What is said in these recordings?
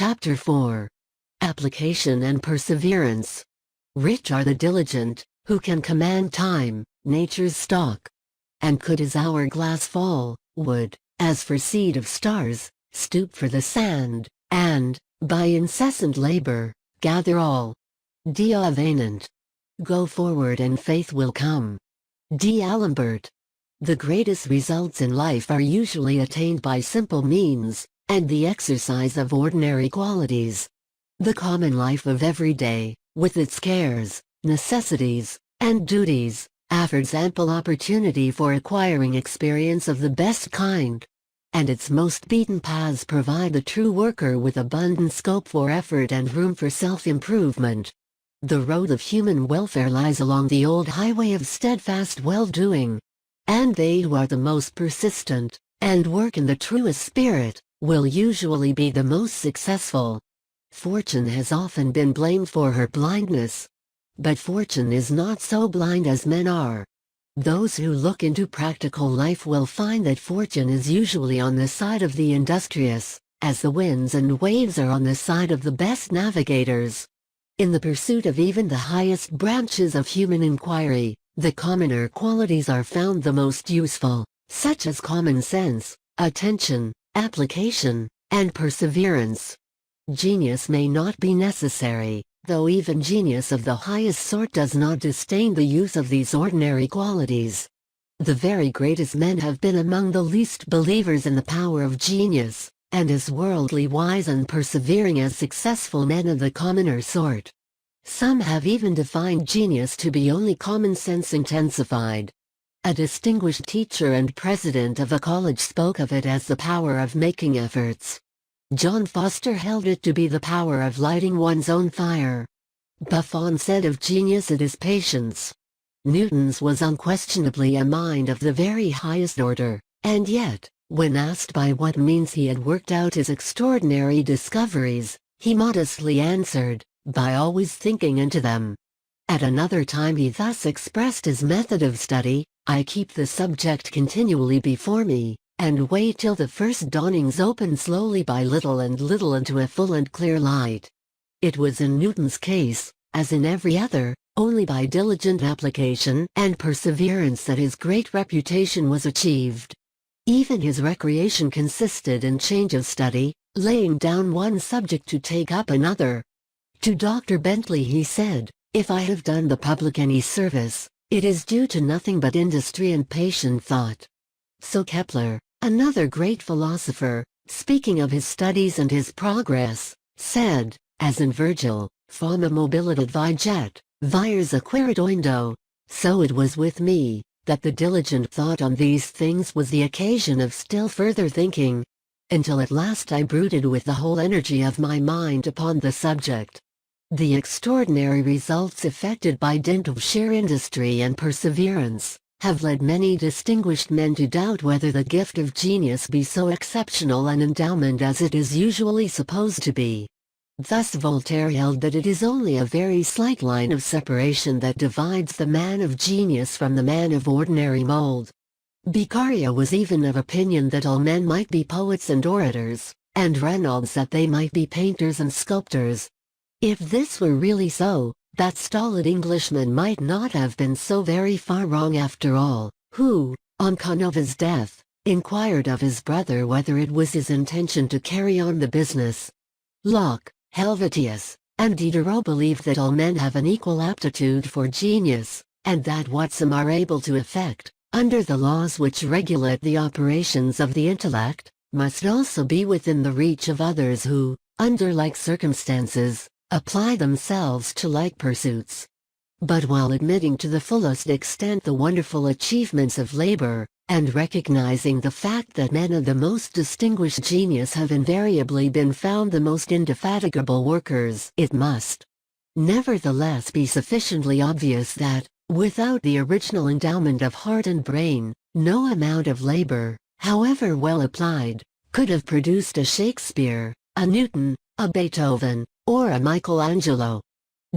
Chapter 4. Application and Perseverance. Rich are the diligent, who can command time, nature's stock. And could his hourglass fall, would, as for seed of stars, stoop for the sand, and, by incessant labor, gather all. Dia Avenant. Go forward and faith will come. D. Alembert. The greatest results in life are usually attained by simple means, and the exercise of ordinary qualities. The common life of every day, with its cares, necessities, and duties, affords ample opportunity for acquiring experience of the best kind. And its most beaten paths provide the true worker with abundant scope for effort and room for self-improvement. The road of human welfare lies along the old highway of steadfast well-doing. And they who are the most persistent, and work in the truest spirit, will usually be the most successful. Fortune has often been blamed for her blindness. But fortune is not so blind as men are. Those who look into practical life will find that fortune is usually on the side of the industrious, as the winds and waves are on the side of the best navigators. In the pursuit of even the highest branches of human inquiry, the commoner qualities are found the most useful, such as common sense, attention, application, and perseverance. Genius may not be necessary, though even genius of the highest sort does not disdain the use of these ordinary qualities. The very greatest men have been among the least believers in the power of genius, and as worldly wise and persevering as successful men of the commoner sort. Some have even defined genius to be only common sense intensified. A distinguished teacher and president of a college spoke of it as the power of making efforts. John Foster held it to be the power of lighting one's own fire. Buffon said of genius it is patience. Newton's was unquestionably a mind of the very highest order, and yet, when asked by what means he had worked out his extraordinary discoveries, he modestly answered, by always thinking into them. At another time he thus expressed his method of study: I keep the subject continually before me, and wait till the first dawnings open slowly by little and little into a full and clear light. It was in Newton's case, as in every other, only by diligent application and perseverance that his great reputation was achieved. Even his recreation consisted in change of study, laying down one subject to take up another. To Dr. Bentley he said, "If I have done the public any service, it is due to nothing but industry and patient thought." So Kepler, another great philosopher, speaking of his studies and his progress, said, as in Virgil, "Fama mobilitat viget, vires acquirit oindo." So it was with me, that the diligent thought on these things was the occasion of still further thinking, until at last I brooded with the whole energy of my mind upon the subject. The extraordinary results effected by dint of sheer industry and perseverance have led many distinguished men to doubt whether the gift of genius be so exceptional an endowment as it is usually supposed to be. Thus Voltaire held that it is only a very slight line of separation that divides the man of genius from the man of ordinary mold. Beccaria was even of opinion that all men might be poets and orators, and Reynolds that they might be painters and sculptors. If this were really so, that stolid Englishman might not have been so very far wrong after all, who, on Canova's death, inquired of his brother whether it was his intention to carry on the business. Locke, Helvetius, and Diderot believed that all men have an equal aptitude for genius, and that what some are able to effect, under the laws which regulate the operations of the intellect, must also be within the reach of others who, under like circumstances, apply themselves to like pursuits. But while admitting to the fullest extent the wonderful achievements of labor, and recognizing the fact that men of the most distinguished genius have invariably been found the most indefatigable workers, it must, nevertheless, be sufficiently obvious that, without the original endowment of heart and brain, no amount of labor, however well applied, could have produced a Shakespeare, a Newton, a Beethoven, or a Michelangelo.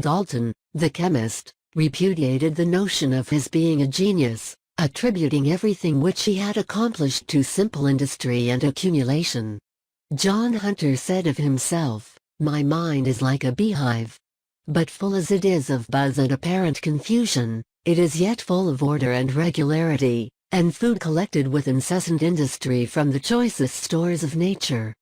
Dalton, the chemist, repudiated the notion of his being a genius, attributing everything which he had accomplished to simple industry and accumulation. John Hunter said of himself, "My mind is like a beehive. But full as it is of buzz and apparent confusion, it is yet full of order and regularity, and food collected with incessant industry from the choicest stores of nature."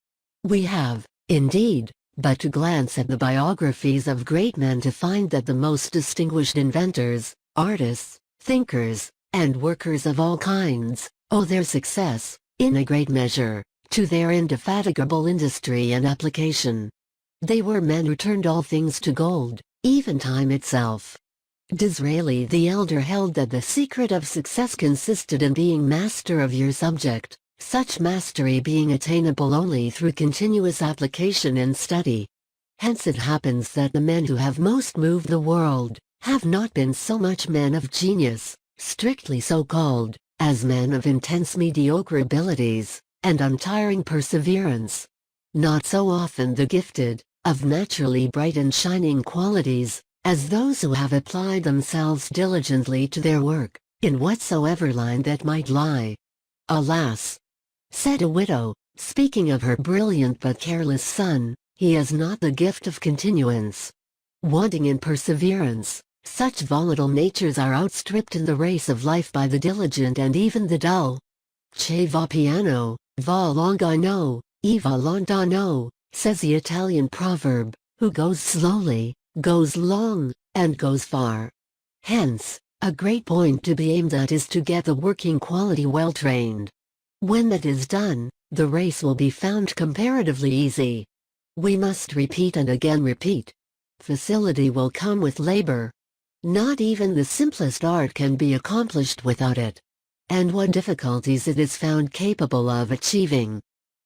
We have, indeed, but to glance at the biographies of great men to find that the most distinguished inventors, artists, thinkers, and workers of all kinds, owe their success, in a great measure, to their indefatigable industry and application. They were men who turned all things to gold, even time itself. Disraeli the elder held that the secret of success consisted in being master of your subject, such mastery being attainable only through continuous application and study. Hence it happens that the men who have most moved the world, have not been so much men of genius, strictly so called, as men of intense mediocre abilities, and untiring perseverance. Not so often the gifted, of naturally bright and shining qualities, as those who have applied themselves diligently to their work, in whatsoever line that might lie. "Alas," said a widow, speaking of her brilliant but careless son, "he has not the gift of continuance. Wanting in perseverance, such volatile natures are outstripped in the race of life by the diligent and even the dull." "Che va piano, va longano, e va lontano," says the Italian proverb, "who goes slowly, goes long, and goes far." Hence, a great point to be aimed at is to get the working quality well trained. When that is done, the race will be found comparatively easy. We must repeat and again repeat. Facility will come with labor. Not even the simplest art can be accomplished without it. And what difficulties it is found capable of achieving.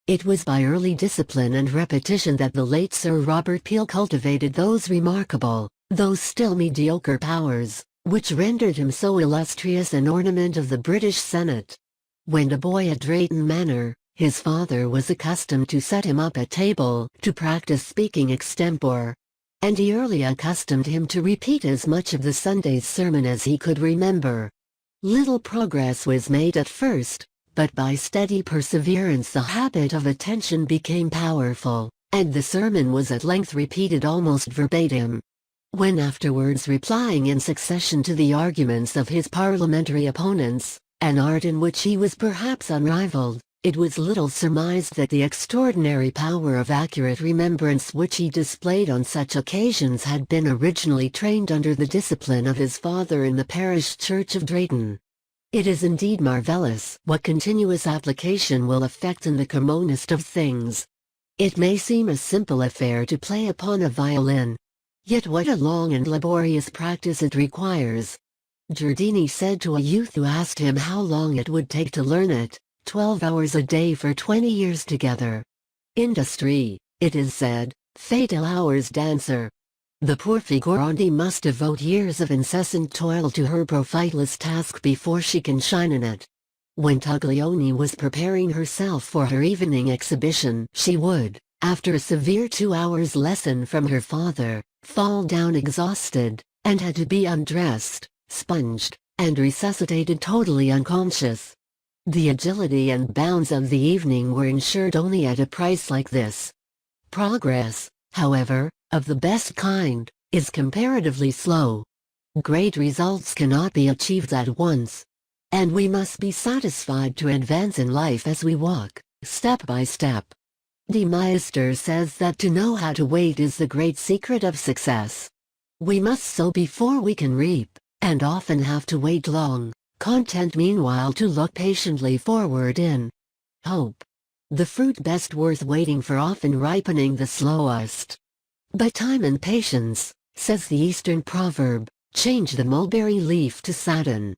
It was by early discipline and repetition that the late Sir Robert Peel cultivated those remarkable, though still mediocre powers, which rendered him so illustrious an ornament of the British Senate. When a boy at Drayton Manor, his father was accustomed to set him up at table to practice speaking extempore. And he early accustomed him to repeat as much of the Sunday's sermon as he could remember. Little progress was made at first, but by steady perseverance the habit of attention became powerful, and the sermon was at length repeated almost verbatim. When afterwards replying in succession to the arguments of his parliamentary opponents, an art in which he was perhaps unrivaled, it was little surmised that the extraordinary power of accurate remembrance which he displayed on such occasions had been originally trained under the discipline of his father in the parish church of Drayton. It is indeed marvellous what continuous application will effect in the commonest of things. It may seem a simple affair to play upon a violin. Yet what a long and laborious practice it requires. Giardini said to a youth who asked him how long it would take to learn it, 12 hours a day for 20 years together. Industry, it is said, fatal hours dancer. The poor figurante must devote years of incessant toil to her profitless task before she can shine in it. When Taglioni was preparing herself for her evening exhibition, she would, after a severe 2 hours lesson from her father, fall down exhausted, and had to be undressed, sponged, and resuscitated totally unconscious. The agility and bounds of the evening were ensured only at a price like this. Progress, however, of the best kind, is comparatively slow. Great results cannot be achieved at once. And we must be satisfied to advance in life as we walk, step by step. De Maistre says that to know how to wait is the great secret of success. We must sow before we can reap, and often have to wait long, content meanwhile to look patiently forward in hope. The fruit best worth waiting for often ripening the slowest. But time and patience, says the Eastern proverb, change the mulberry leaf to satin.